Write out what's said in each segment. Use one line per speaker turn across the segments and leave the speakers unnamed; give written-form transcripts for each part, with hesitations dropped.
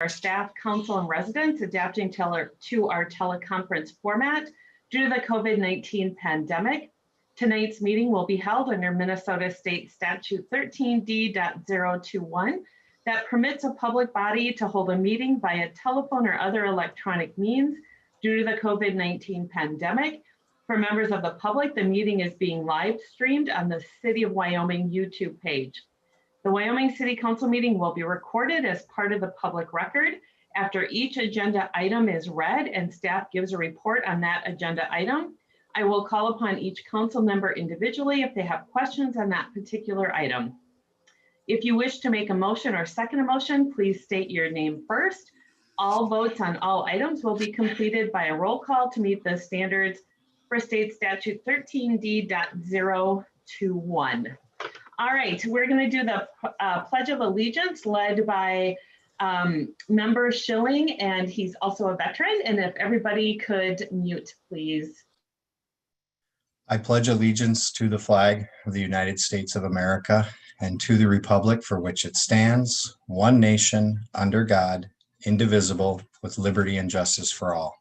our staff, council, and residents adapting to our teleconference format due to the COVID-19 pandemic. Tonight's meeting will be held under Minnesota State Statute 13D.021 that permits a public body to hold a meeting via telephone or other electronic means due to the COVID-19 pandemic. For members of the public, the meeting is being live streamed on the City of Wyoming YouTube page. The Wyoming City Council meeting will be recorded as part of the public record. After each agenda item is read and staff gives a report on that agenda item, I will call upon each council member individually if they have questions on that particular item. If you wish to make a motion or second a motion, please state your name first. All votes on all items will be completed by a roll call to meet the standards for State Statute 13D.021. All right, we're going to do the Pledge of Allegiance led by Member Schilling, and he's also a veteran. And if everybody could mute, please.
I pledge allegiance to the flag of the United States of America and to the republic for which it stands, one nation, under God, indivisible, with liberty and justice for all.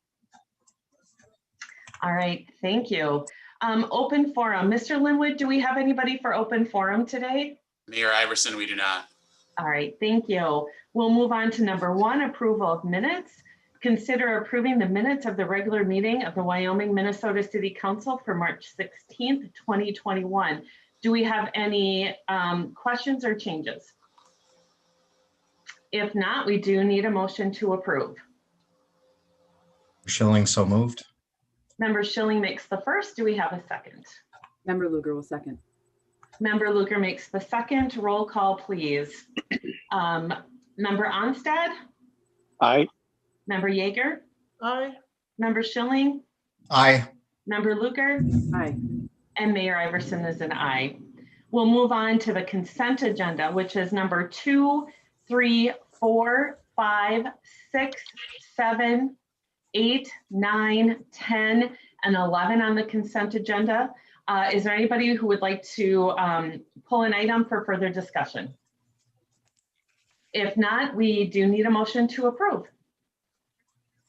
All right, thank you. Open forum. Mr. Linwood, do we have anybody for open forum today?
Mayor Iverson, we do not.
All right, thank you. We'll move on to number one, approval of minutes. Consider approving the minutes of the regular meeting of the Wyoming, Minnesota City Council for March 16th, 2021. Do we have any questions or changes? If not, we do need a motion to approve.
Schilling, so moved.
Member Schilling makes the first. Do we have a second?
Member Luger will second.
Member Luger makes the second. Roll call, please. Member Onstad?
Aye.
Member Yeager?
Aye.
Member Schilling?
Aye.
Member Luger?
Aye.
And Mayor Iverson is an aye. We'll move on to the consent agenda, which is number 2, 3, 4, 5, 6, 7, 8, 9, 10, and 11 on the consent agenda. Is there anybody who would like to pull an item for further discussion? If not, we do need a motion to approve.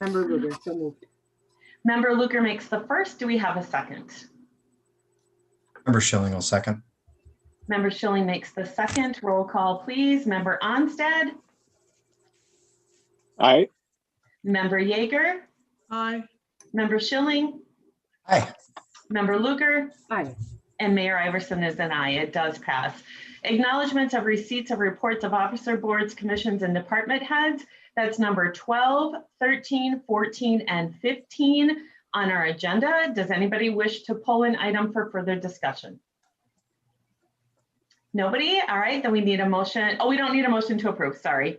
Member Luger, so moved.
Member Luger makes the first. Do we have a second?
Member Schilling will second.
Member Schilling makes the second. Roll call, please. Member Onstad?
Aye.
Member Yeager?
Aye.
Member Schilling?
Aye.
Member Luger?
Aye.
And Mayor Iverson is an aye. It does pass. Acknowledgements of receipts of reports of officer boards, commissions, and department heads. That's number 12, 13, 14, and 15 on our agenda. Does anybody wish to pull an item for further discussion? Nobody? All right, then we need a motion. Oh, we don't need a motion to approve, sorry.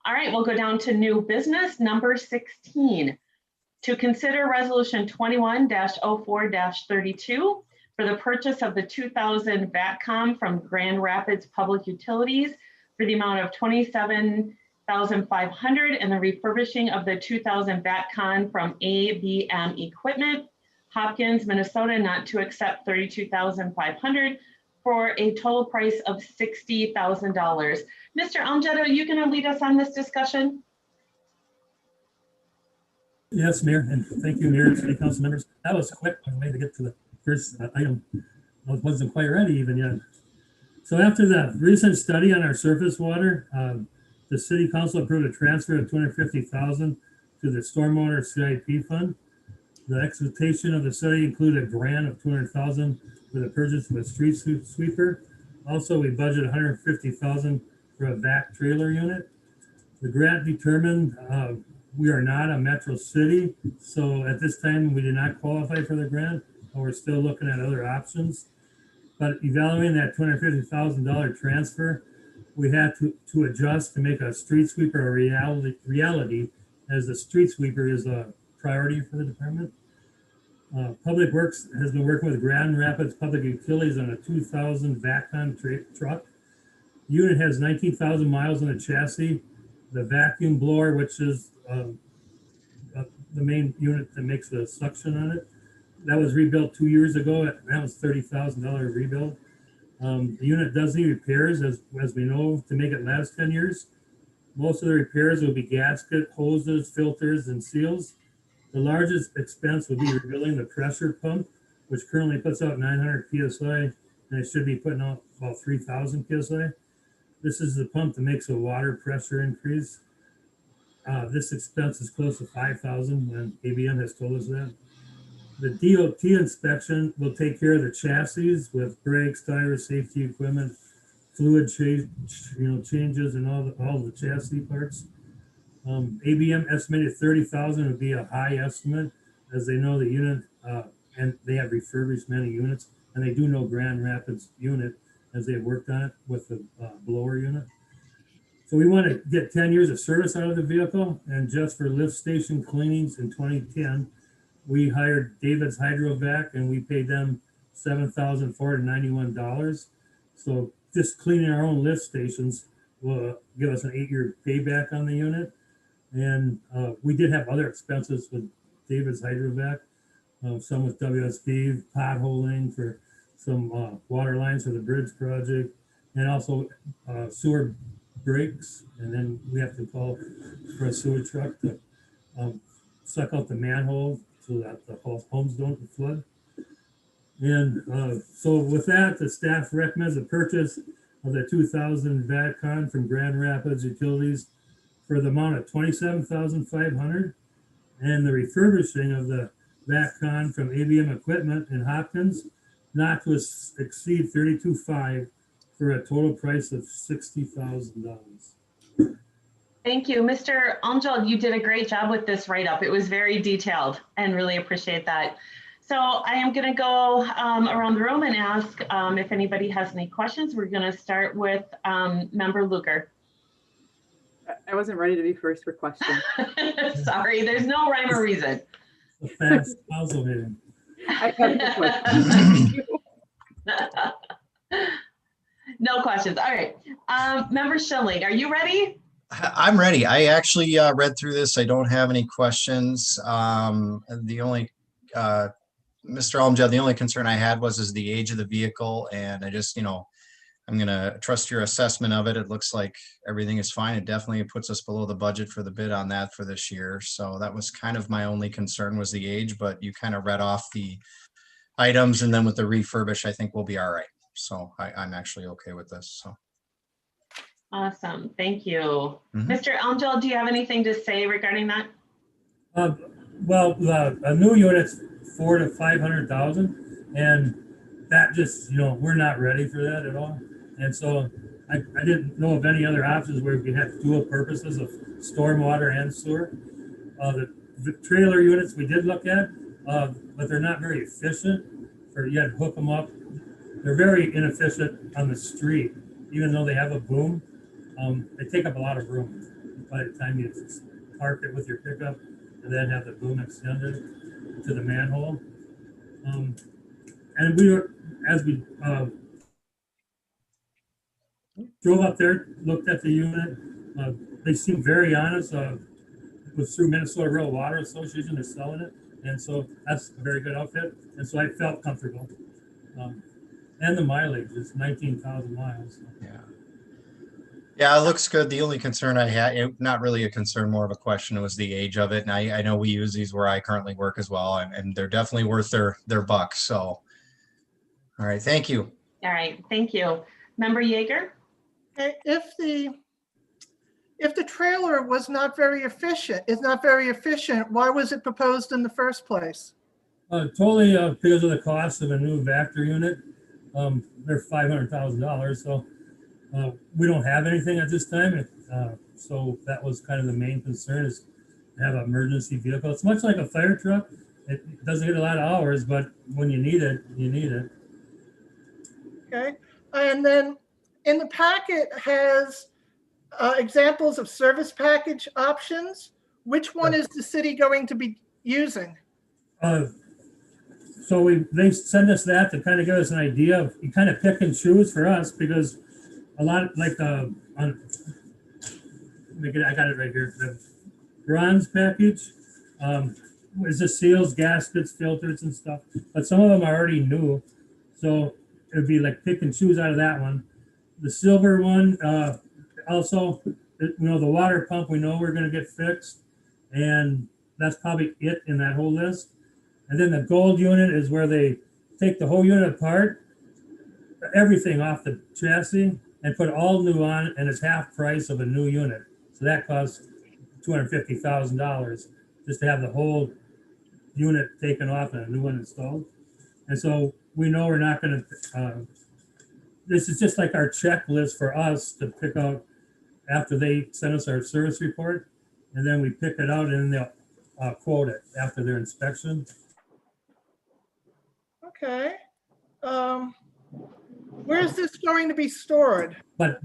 All right, we'll go down to new business, number 16. To consider resolution 21-04-32 for the purchase of the 2000 VATCOM from Grand Rapids Public Utilities for the amount of $27,500 and the refurbishing of the 2000 VATCOM from ABM Equipment, Hopkins, Minnesota, not to accept $32,500 for a total price of $60,000. Mr. Almjetta, are you going to lead us on this discussion?
Yes, Mayor, and thank you, Mayor and City Council members. That was quick, by the way, to get to the first item. I wasn't quite ready even yet. So after the recent study on our surface water, the City Council approved a transfer of $250,000 to the Stormwater CIP fund. The expectation of the study included a grant of $200,000 for the purchase of a street sweeper. Also, we budgeted $150,000 for a vac trailer unit. The grant determined we are not a metro city, so at this time we did not qualify for the grant, but we're still looking at other options. But evaluating that $250,000 transfer, we had to adjust to make a street sweeper a reality, as the street sweeper is a priority for the department. Public Works has been working with Grand Rapids Public Utilities on a 2000 VATCOM truck. The unit has 19,000 miles on the chassis. The vacuum blower, which is the main unit that makes the suction on it, that was rebuilt 2 years ago. That was $30,000 rebuild. The unit does need repairs, as we know, to make it last 10 years. Most of the repairs will be gasket, hoses, filters, and seals. The largest expense will be rebuilding the pressure pump, which currently puts out 900 psi, and it should be putting out about 3,000 psi. This is the pump that makes a water pressure increase. This expense is close to 5,000, and ABM has told us that. The DOT inspection will take care of the chassis with brakes, tires, safety equipment, fluid changes, and all the chassis parts. ABM estimated 30,000 would be a high estimate, as they know the unit, and they have refurbished many units, and they do know Grand Rapids unit, as they've worked on it with the blower unit. So we want to get 10 years of service out of the vehicle, and just for lift station cleanings in 2010, we hired David's Hydrovac, and we paid them $7,491. So just cleaning our own lift stations will give us an 8-year payback on the unit. And we did have other expenses with David's Hydrovac, some with WSB, potholing for some water lines for the bridge project, and also sewer breaks. And then we have to call for a sewer truck to suck out the manhole so that the homes don't flood. And so with that, the staff recommends the purchase of the 2000 VATCON from Grand Rapids Utilities for the amount of $27,500, and the refurbishing of the VATCON from ABM Equipment in Hopkins not to exceed $32,500 for a total price of $60,000.
Thank you. Mr. Amjad, you did a great job with this write-up. It was very detailed and really appreciate that. So I am going to go around the room and ask if anybody has any questions. We're going to start with Member Luker.
I wasn't ready to be first for questions.
Sorry, there's no rhyme or reason.
A fast council meeting.
I have no questions.
No questions. All right. Member Schilling, are you ready?
I'm ready. I actually read through this. I don't have any questions. The only, Mr. Almjad, the only concern I had is the age of the vehicle. And I just, I'm going to trust your assessment of it. It looks like everything is fine. It definitely puts us below the budget for the bid on that for this year. So that was kind of my only concern, was the age, but you kind of read off the items, and then with the refurbish, I think we'll be all right. So I'm actually okay with this. So.
Awesome. Thank you.
Mhm.
Mr. Almjad, do you have anything to say regarding that?
Well, a new unit's 400,000 to 500,000, and that just, we're not ready for that at all. And so I didn't know of any other options where we have dual purposes of stormwater and sewer. The trailer units we did look at, but they're not very efficient. You had to hook them up. They're very inefficient on the street, even though they have a boom. They take up a lot of room by the time you park it with your pickup and then have the boom extended to the manhole. And as we drove up there, looked at the unit, they seemed very honest. It was through Minnesota Rural Water Association, they're selling it. And so that's a very good outfit. And so I felt comfortable. And the mileage is 19,000 miles.
Yeah. Yeah, it looks good. The only concern I had, not really a concern, more of a question, was the age of it. And I know we use these where I currently work as well, and they're definitely worth their buck. So, all right, thank you.
All right, thank you. Member Yeager?
Okay, if the trailer was not very efficient, why was it proposed in the first place?
Totally because of the cost of a new Vector unit. They're $500,000, so we don't have anything at this time. So that was kind of the main concern, is to have an emergency vehicle. It's much like a fire truck. It doesn't get a lot of hours, but when you need it, you need it.
Okay, and then in the packet has examples of service package options. Which one is the city going to be using?
So they send us that to kind of give us an idea of, you kind of pick and choose for us, because a lot like I got it right here. The bronze package is the seals, gaskets, filters, and stuff. But some of them are already new, so it would be like pick and choose out of that one. The silver one also the water pump, we know we're gonna get fixed, and that's probably it in that whole list. And then the gold unit is where they take the whole unit apart, everything off the chassis, and put all new on, and it's half price of a new unit. So that costs $250,000 just to have the whole unit taken off and a new one installed. And so we know we're not going to. This is just like our checklist for us to pick out after they send us our service report, and then we pick it out, and then they'll quote it after their inspection.
Okay. Where's this going to be stored?
But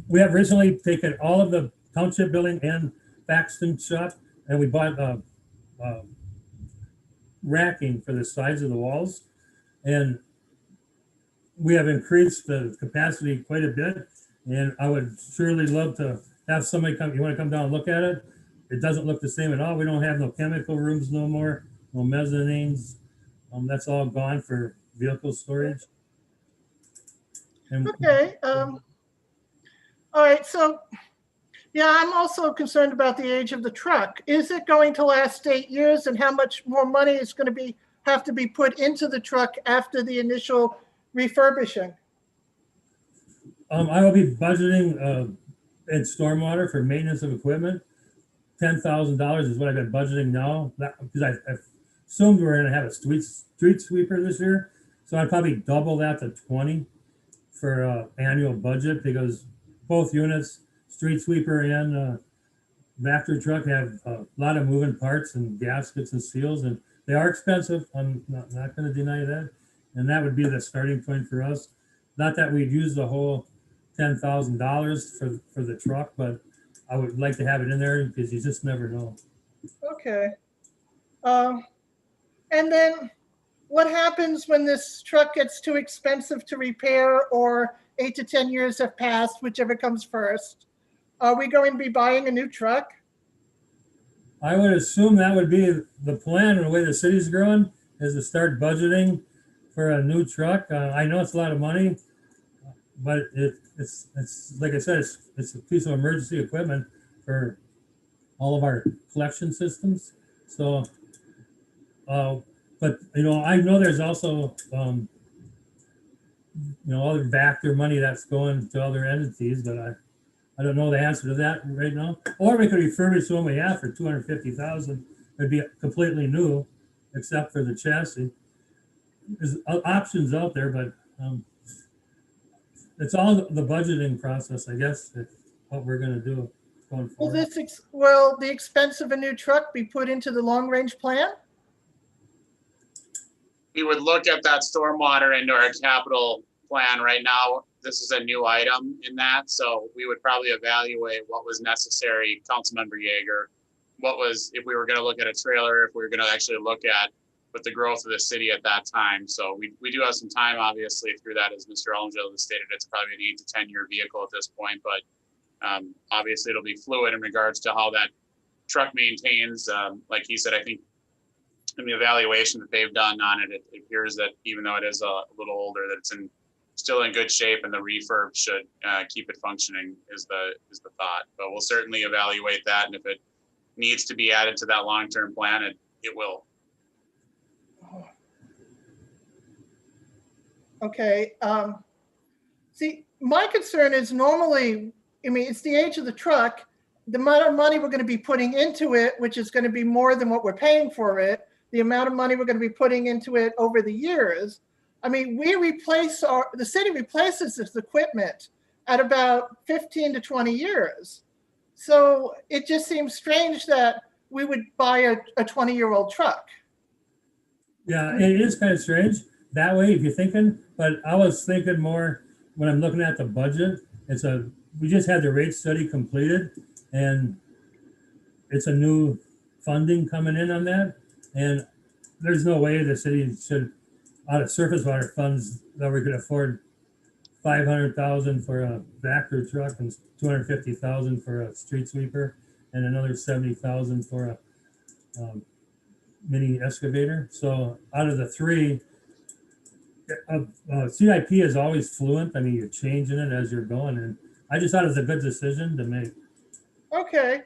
we have recently taken all of the township building and Paxton shop, and we bought racking for the sides of the walls, and we have increased the capacity quite a bit. And I would surely love to have somebody come. You want to come down and look at it? It doesn't look the same at all. We don't have no chemical rooms no more, no mezzanines. That's all gone for vehicle storage. And
Okay. All right. So, yeah, I'm also concerned about the age of the truck. Is it going to last 8 years, and how much more money is going to have to be put into the truck after the initial refurbishing?
I will be budgeting in stormwater for maintenance of equipment. $10,000 is what I've been budgeting now, because I assumed we were going to have a street sweeper this year. So I'd probably double that to 20 for annual budget, because both units, street sweeper and Vector truck, have a lot of moving parts and gaskets and seals, and they are expensive. I'm not going to deny that. And that would be the starting point for us. Not that we'd use the whole $10,000 for the truck, but I would like to have it in there, because you just never know.
Okay. And then what happens when this truck gets too expensive to repair, or 8 to 10 years have passed, whichever comes first? Are we going to be buying a new truck?
I would assume that would be the plan, and the way the city's growing is to start budgeting for a new truck. I know it's a lot of money, but it's like I said, it's a piece of emergency equipment for all of our collection systems. So, but I know there's also other Vector money that's going to other entities, but I don't know the answer to that right now. Or we could refurbish the one we have for $250,000. It'd be completely new, except for the chassis. There's options out there, but it's all the budgeting process, I guess, what we're going to do going forward.
Will the expense of a new truck be put into the long-range plan?
We would look at that stormwater into our capital plan right now. This is a new item in that, so we would probably evaluate what was necessary. Councilmember Yeager, if we were going to look at a trailer, if we were going to actually look at with the growth of the city at that time. So we do have some time, obviously, through that. As Mr. Ellengill has stated, it's probably an 8 to 10 year vehicle at this point, but obviously it'll be fluid in regards to how that truck maintains. Like he said, I think in the evaluation that they've done on it, it appears that even though it is a little older, that it's still in good shape, and the refurb should keep it functioning is the thought. But we'll certainly evaluate that, and if it needs to be added to that long-term plan, it will.
Okay. See, my concern is normally, it's the age of the truck, the amount of money we're going to be putting into it, which is going to be more than what we're paying for it, the amount of money we're going to be putting into it over the years. The city replaces this equipment at about 15 to 20 years. So it just seems strange that we would buy a 20-year-old truck.
Yeah, it is kind of strange that way if you're thinking, but I was thinking more when I'm looking at the budget. We just had the rate study completed, and it's a new funding coming in on that. And there's no way the city should, out of surface water funds, that we could afford $500,000 for a Vector truck and $250,000 for a street sweeper and another $70,000 for a mini excavator. So out of the three, CIP is always fluent. I mean, you're changing it as you're going, and I just thought it was a good decision to make.
Okay.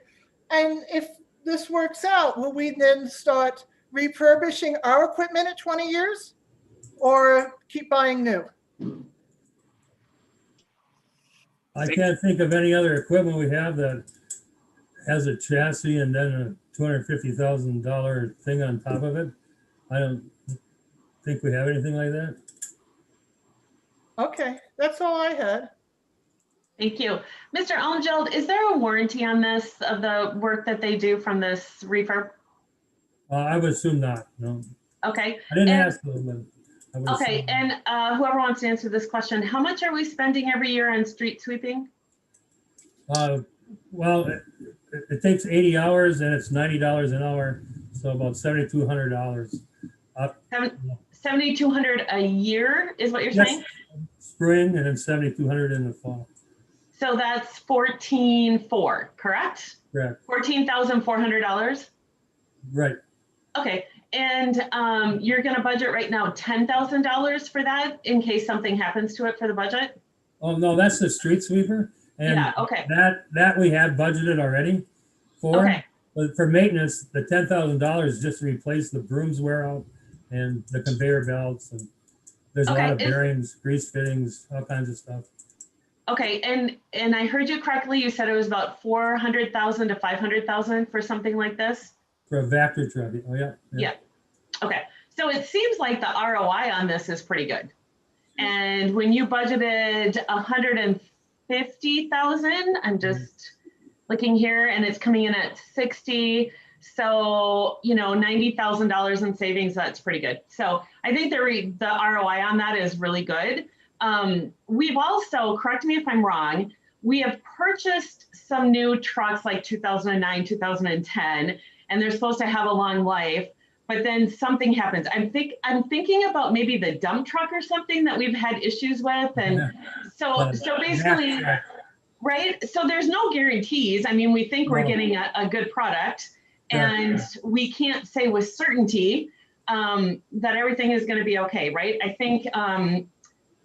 And if this works out, will we then start refurbishing our equipment at 20 years or keep buying new?
I can't think of any other equipment we have that has a chassis and then a $250,000 thing on top of it. I don't think we have anything like that.
Okay, that's all I had.
Thank you. Mr. Almgeld, is there a warranty on this, of the work that they do from this refurb?
I would assume not, no.
Okay.
I didn't
And-
ask them, but I would
Okay,
assume.
and whoever wants to answer this question, how much are we spending every year on street sweeping?
Well, it takes 80 hours and it's $90 an hour, so about $7,200.
$7,200 a year is what you're
Yes.
saying?
Spring and then 7,200 in the fall.
So that's 14,400, correct?
Correct.
$14,400?
Right.
Okay, and you're gonna budget right now $10,000 for that in case something happens to it for the budget?
Oh, no, that's the street sweeper. And
Yeah, okay,
that we have budgeted already for.
okay,
But for maintenance, the $10,000 is just to replace the brooms wear out and the conveyor belts, and there's a lot
Okay,
of bearings, grease fittings, all kinds of stuff.
okay, and I heard you correctly, you said it was about 400,000 to 500,000 for something like this?
For a Vector truck, oh yeah.
Yeah. Okay, so it seems like the ROI on this is pretty good. And when you budgeted 150,000, I'm just looking here, and it's coming in at 60. So, you know, $90,000 in savings, that's pretty good. So I think the ROI on that is really good. We've also, correct me if I'm wrong, we have purchased some new trucks like 2009, 2010, and they're supposed to have a long life, but then something happens. I'm thinking about maybe the dump truck or something that we've had issues with. And so basically, right? So there's no guarantees. I mean, we think we're getting a good product, and we can't say with certainty that everything is going to be okay, right? I think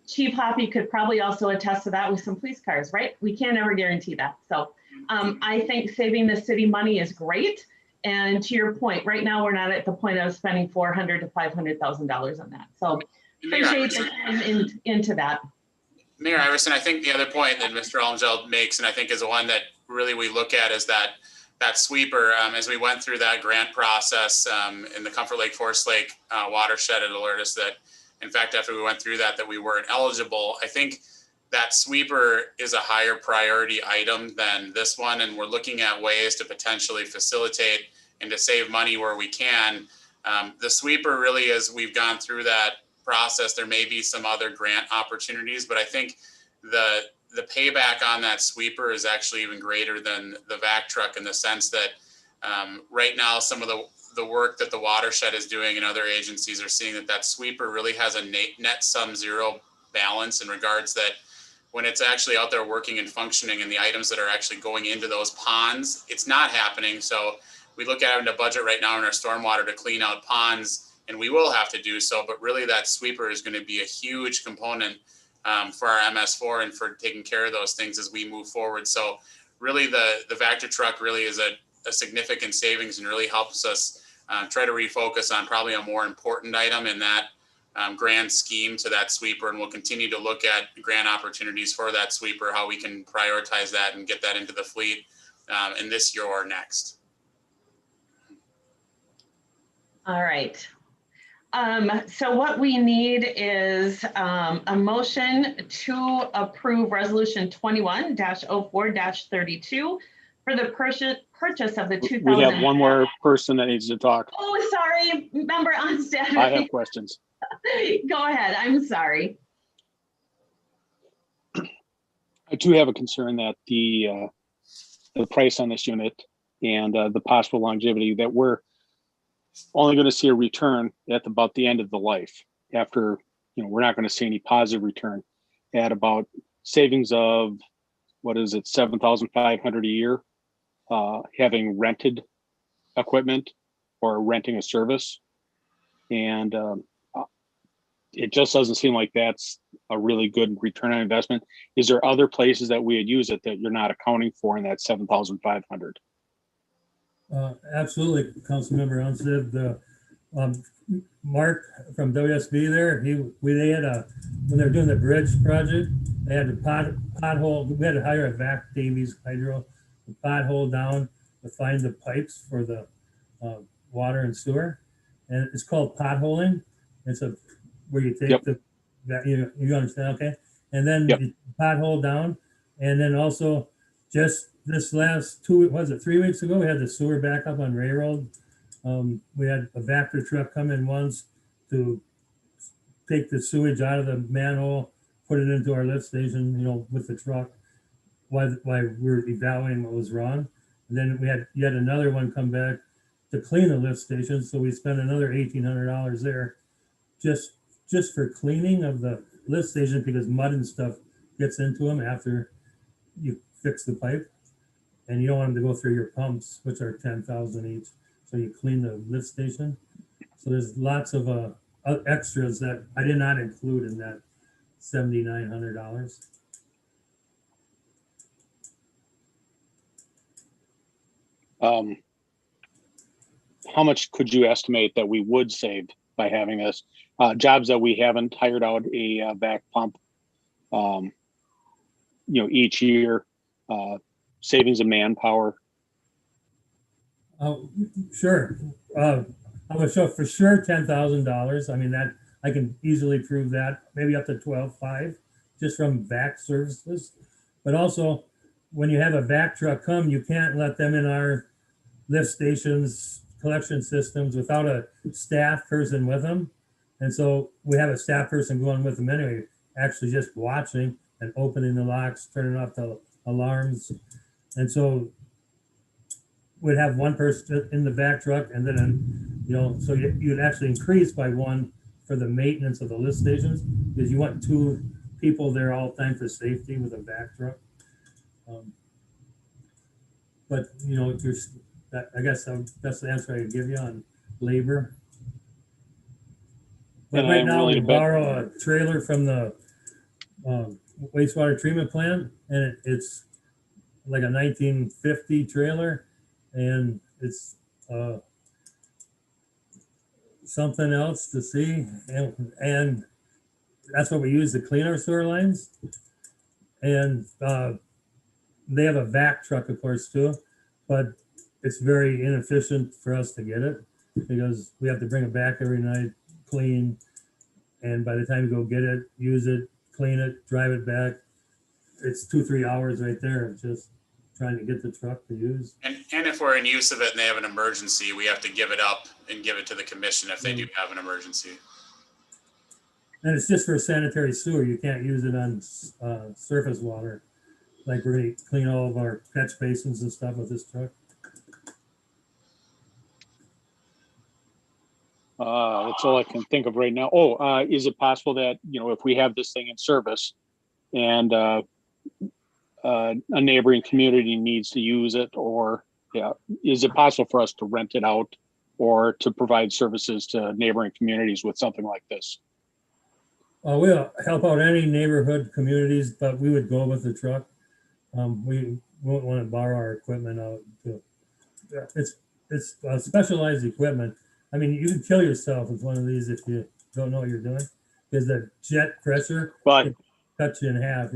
Chief Hoppy could probably also attest to that with some police cars, right? We can't ever guarantee that. So I think saving the city money is great. And to your point, right now we're not at the point of spending $400,000 to $500,000 on that. So appreciate the time into that.
Mayor Iverson, I think the other point that Mr. Almgeld makes, and I think is the one that really we look at, is that sweeper. As we went through that grant process in the Comfort Lake, Forest Lake watershed, it alerted us that, in fact, after we went through that we weren't eligible. I think that sweeper is a higher priority item than this one, and we're looking at ways to potentially facilitate and to save money where we can. The sweeper really, as we've gone through that process, there may be some other grant opportunities, but I think the payback on that sweeper is actually even greater than the vac truck, in the sense that right now some of the work that the watershed is doing and other agencies are seeing that sweeper really has a net sum zero balance, in regards that when it's actually out there working and functioning, and the items that are actually going into those ponds, it's not happening. So we look at having to budget right now in our stormwater to clean out ponds, and we will have to do so, but really that sweeper is going to be a huge component for our MS4 and for taking care of those things as we move forward. So really the Vector truck really is a significant savings, and really helps us try to refocus on probably a more important item in that grand scheme to that sweeper. And we'll continue to look at grant opportunities for that sweeper, how we can prioritize that and get that into the fleet in this year or next.
All right. So what we need is a motion to approve Resolution 21-04-32 for the purchase of the 2000.
We have one more person that needs to talk.
Oh, sorry, Member Onstead.
I have questions.
Go ahead. I'm sorry.
I do have a concern that the price on this unit and the possible longevity, that we're only going to see a return at about the end of the life. After, we're not going to see any positive return at about savings of, what is it, $7,500 a year, having rented equipment or renting a service. And it just doesn't seem like that's a really good return on investment. Is there other places that we would use it that you're not accounting for in that 7,500?
Absolutely, Councilmember Unsid. Mark from WSB there, they had when they were doing the bridge project, they had the pothole. We had to hire a Vac Davies Hydro, the pothole down to find the pipes for the water and sewer, and it's called potholing. It's where you take that you understand, okay? And then you pothole down, and then also just this last 3 weeks ago, we had the sewer back up on Railroad. We had a Vector truck come in once to take the sewage out of the manhole, put it into our lift station, with the truck while we were evaluating what was wrong. And then we had yet another one come back to clean the lift station. So we spent another $1,800 there just for cleaning of the lift station because mud and stuff gets into them after you fix the pipe. And you don't want them to go through your pumps, which are 10,000 each. So you clean the lift station. So there's lots of extras that I did not include in that $7,900.
How much could you estimate that we would save by having this? Jobs that we haven't hired out a back pump, each year, savings of manpower.
Oh, sure. I would show for sure $10,000. I mean, that I can easily prove that, maybe up to 12.5 just from vac services. But also, when you have a vac truck come, you can't let them in our lift stations, collection systems without a staff person with them. And so we have a staff person going with them anyway, actually just watching and opening the locks, turning off the alarms. And so we'd have one person in the back truck, and then, so you'd actually increase by one for the maintenance of the lift stations because you want 2 people there all the time for safety with a back truck. But I guess that's the answer I could give you on labor. But right now we borrow a trailer from the wastewater treatment plant, and it's like a 1950 trailer. And it's something else to see, and that's what we use to clean our sewer lines. And they have a vac truck, of course, too, but it's very inefficient for us to get it because we have to bring it back every night, clean, and by the time you go get it, use it, clean it, drive it back, it's 2-3 hours right there, just trying to get the truck to use.
And if we're in use of it and they have an emergency, we have to give it up and give it to the commission if they do have an emergency.
And it's just for sanitary sewer. You can't use it on surface water. Like we're going to clean all of our catch basins and stuff with this truck.
That's all I can think of right now. Is it possible that, if we have this thing in service and a neighboring community needs to use it, or is it possible for us to rent it out or to provide services to neighboring communities with something like this?
We'll help out any neighborhood communities, but we would go with the truck. We won't want to borrow our equipment out. It's specialized equipment. I mean, you can kill yourself with one of these if you don't know what you're doing, because the jet pressure can cut you in half,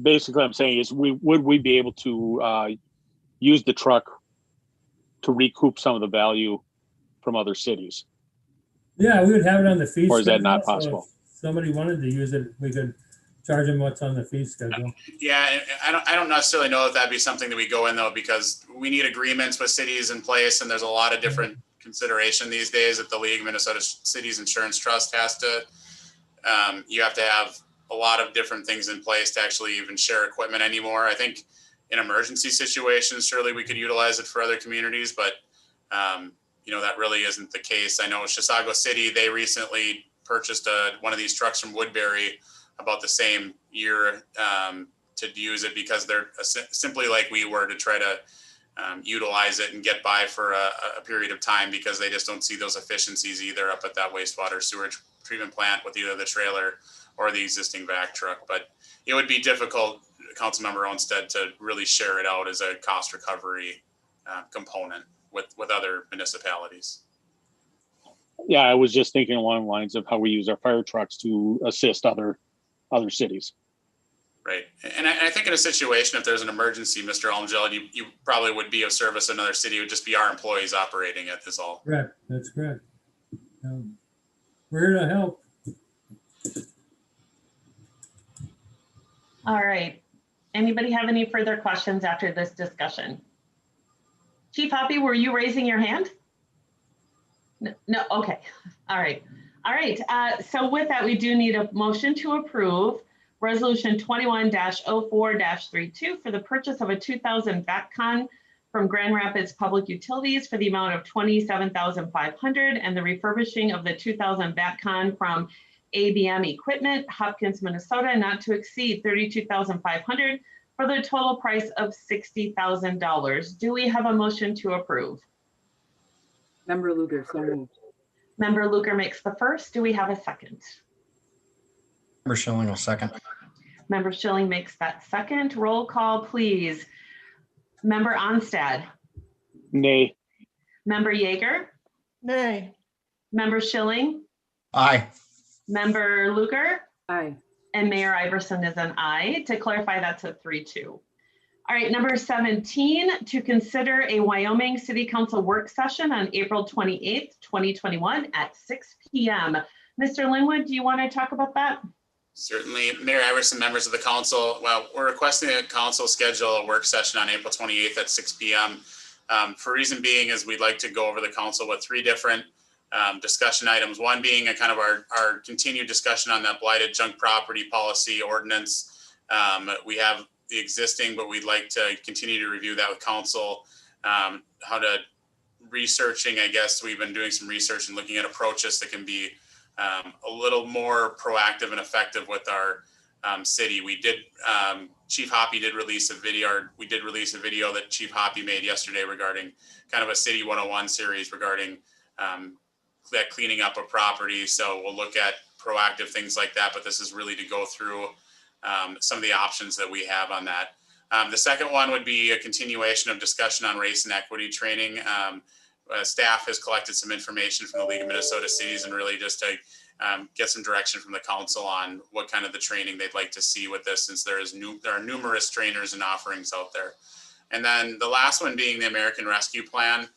Basically, I'm saying is, would we be able to use the truck to recoup some of the value from other cities?
Yeah, we would have it on the fee schedule.
Or is that not possible?
So if somebody wanted to use it, we could charge them what's on the fee schedule.
Yeah, I don't necessarily know if that'd be something that we go in though, because we need agreements with cities in place, and there's a lot of different consideration these days that the League of Minnesota Cities Insurance Trust has to. You have to have a lot of different things in place to actually even share equipment anymore. I think in emergency situations, surely we could utilize it for other communities, but that really isn't the case. I know Chisago City, they recently purchased one of these trucks from Woodbury about the same year to use it because they're simply like we were to try to utilize it and get by for a period of time because they just don't see those efficiencies either up at that wastewater sewage treatment plant with either the trailer or the existing vac truck. But it would be difficult, Councilmember Olmsted, to really share it out as a cost recovery component with other municipalities.
Yeah, I was just thinking along the lines of how we use our fire trucks to assist other cities.
Right. And I think in a situation, if there's an emergency, Mr. Olmsted, you probably would be of service in another city. It would just be our employees operating it is all.
Correct, that's correct. We're here to help.
All right. Anybody have any further questions after this discussion? Chief Hoppy, were you raising your hand? No, okay. All right. All right. So with that, we do need a motion to approve Resolution 21-04-32 for the purchase of a 2000 VACCon from Grand Rapids Public Utilities for the amount of $27,500 and the refurbishing of the 2000 VACCon from ABM Equipment, Hopkins, Minnesota, not to exceed $32,500 for the total price of $60,000. Do we have a motion to approve?
Member Luger, so moved.
Member Luker makes the first. Do we have a second?
Member Schilling will second.
Member Schilling makes that second. Roll call, please. Member Onstad.
Nay.
Member Yeager.
Nay.
Member Schilling.
Aye.
Member Luker.
Aye.
And Mayor Iverson is an aye. To clarify, that's a 3-2. All right, number 17, to consider a Wyoming City Council work session on April 28th, 2021 at 6 p.m. Mr. Linwood, do you want to talk about that?
Certainly, Mayor Iverson, members of the council. Well, we're requesting a council schedule a work session on April 28th at 6 p.m. For reason being is we'd like to go over the council with 3 different discussion items. One being a kind of our continued discussion on that blighted junk property policy ordinance. We have the existing, but we'd like to continue to review that with council. How to researching, I guess we've been doing some research and looking at approaches that can be a little more proactive and effective with our city. We did, Chief Hoppy did release a video, or we did release a video that Chief Hoppy made yesterday regarding kind of a City 101 series regarding that cleaning up of property. So we'll look at proactive things like that, but this is really to go through some of the options that we have on that. The second one would be a continuation of discussion on race and equity training. Staff has collected some information from the League of Minnesota Cities and really just to get some direction from the council on what kind of the training they'd like to see with this, since there are numerous trainers and offerings out there. And then the last one being the American Rescue Plan.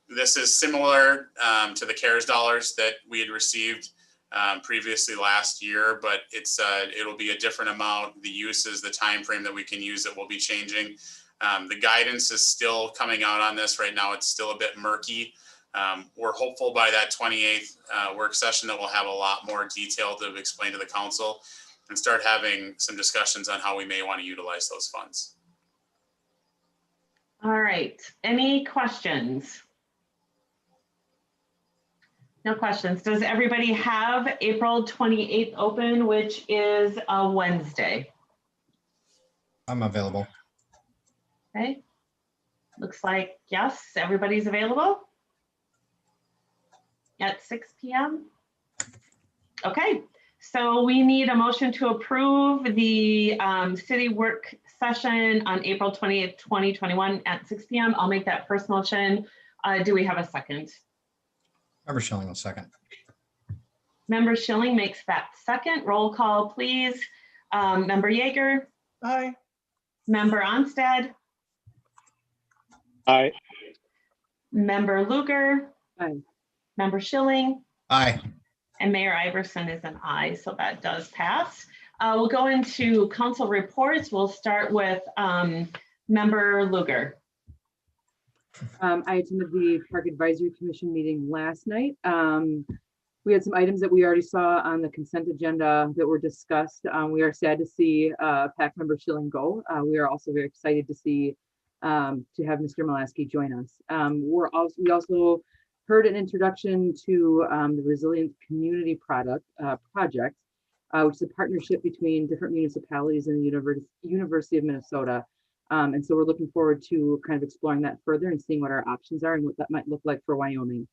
This is similar to the CARES dollars that we had received previously last year, but it'll be a different amount. The uses, the time frame that we can use it will be changing. The guidance is still coming out on this right now. It's still a bit murky. We're hopeful by that 28th work session that we'll have a lot more detail to explain to the council and start having some discussions on how we may want to utilize those funds.
All right, any questions? No questions. Does everybody have April 28th open, which is a Wednesday?
I'm available.
Okay, looks like yes, everybody's available at 6 p.m. Okay, so we need a motion to approve the city work session on April 28th, 2021 at 6 p.m. I'll make that first motion. Do we have a second?
Member Schilling will second.
Member Schilling makes that second. Roll call, please. Member Yeager.
Aye.
Member Onstad.
Aye.
Member Luger.
Aye.
Member Schilling.
Aye.
And Mayor Iverson is an aye, so that does pass. We'll go into council reports. We'll start with Member Luger.
I attended the Park Advisory Commission meeting last night. We had some items that we already saw on the consent agenda that were discussed. We are sad to see PAC member Schilling go. We are also very excited to see to have Mr. Molaski join us. We also heard an introduction to the Resilient Community Project, which is a partnership between different municipalities and the University of Minnesota. And so we're looking forward to kind of exploring that further and seeing what our options are and what that might look like for Wyoming.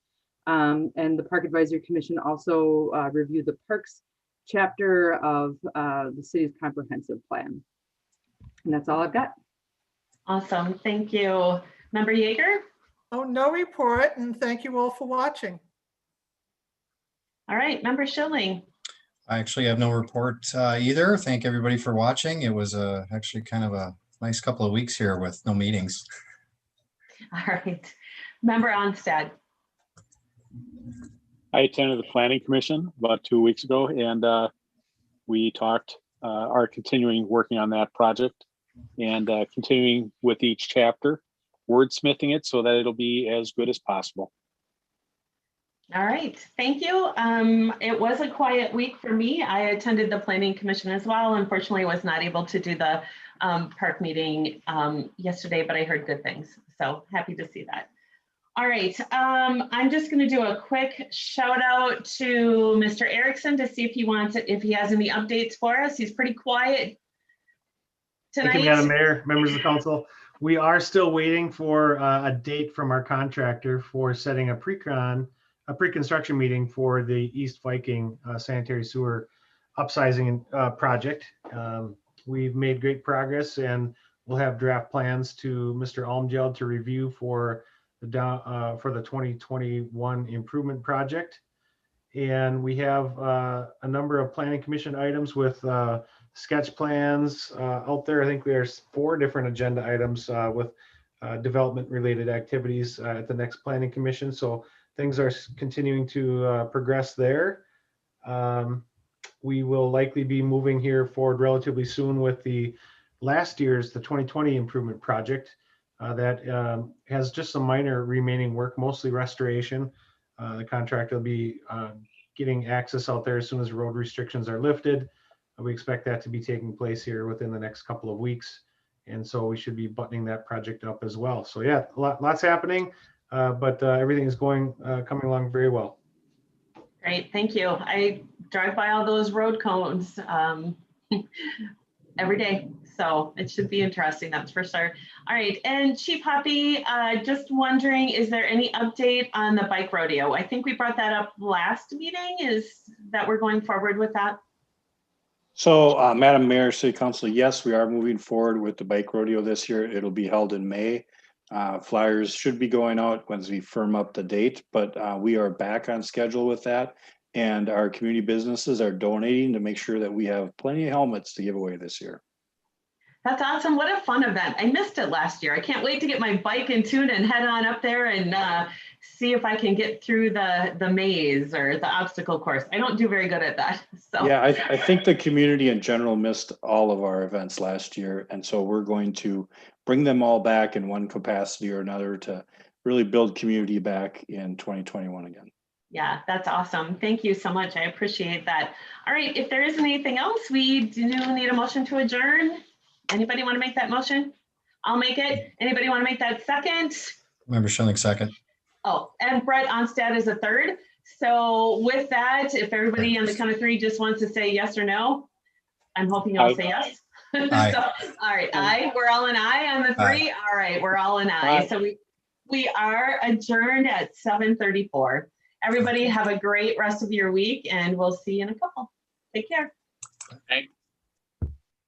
And the Park Advisory Commission also reviewed the parks chapter of the city's comprehensive plan. And that's all I've got.
Awesome. Thank you. Member Yeager?
Oh, no report, and thank you all for watching.
All right, Member Schilling.
I actually have no report either. Thank everybody for watching. It was actually kind of a nice couple of weeks here with no meetings.
All right. Member Onstad.
I attended the Planning Commission about 2 weeks ago, and we talked, are continuing working on that project and continuing with each chapter, wordsmithing it so that it'll be as good as possible.
All right, thank you. It was a quiet week for me. I attended the Planning Commission as well. Unfortunately, I was not able to do the park meeting yesterday, but I heard good things. So happy to see that. All right, I'm just going to do a quick shout out to Mr. Erickson to see if he has any updates for us. He's pretty quiet tonight.
Thank you, Madam Mayor, members of the council. We are still waiting for a date from our contractor for setting a pre-construction meeting for the East Viking sanitary sewer upsizing project. We've made great progress, and we'll have draft plans to Mr. Almgeld to review for the 2021 improvement project. And we have a number of planning commission items with sketch plans out there. I think there's 4 different agenda items with development related activities at the next planning commission. So things are continuing to progress there. We will likely be moving here forward relatively soon with the 2020 improvement project that has just some minor remaining work, mostly restoration. The contractor will be getting access out there as soon as road restrictions are lifted. We expect that to be taking place here within the next couple of weeks. And so we should be buttoning that project up as well. So yeah, lots happening, but everything is coming along very well.
Great, thank you. I drive by all those road cones every day, so it should be interesting, that's for sure. All right, and Chief Hoppy, just wondering, is there any update on the bike rodeo? I think we brought that up last meeting, is that we're going forward with that?
So, Madam Mayor, City Council, yes, we are moving forward with the bike rodeo this year. It'll be held in May. Flyers should be going out once we firm up the date, but we are back on schedule with that. And our community businesses are donating to make sure that we have plenty of helmets to give away this year.
That's awesome. What a fun event. I missed it last year. I can't wait to get my bike in tune and head on up there and see if I can get through the maze or the obstacle course. I don't do very good at that. So
yeah, I think the community in general missed all of our events last year. And so we're going to bring them all back in one capacity or another to really build community back in 2021 again.
Yeah, that's awesome. Thank you so much. I appreciate that. All right, if there isn't anything else, we do need a motion to adjourn. Anybody want to make that motion? I'll make it. Anybody want to make that second?
Member Schilling, second.
Oh, and Brett Onstad is a third. So with that, if everybody on the count of 3 just wants to say yes or no, I'm hoping you'll say yes.
Aye.
So, all right, aye. We're all an aye on the 3.
Aye.
All right, we're all an aye.
Aye.
So we are adjourned at 7:34. Everybody have a great rest of your week, and we'll see you in a couple. Take care.
Thank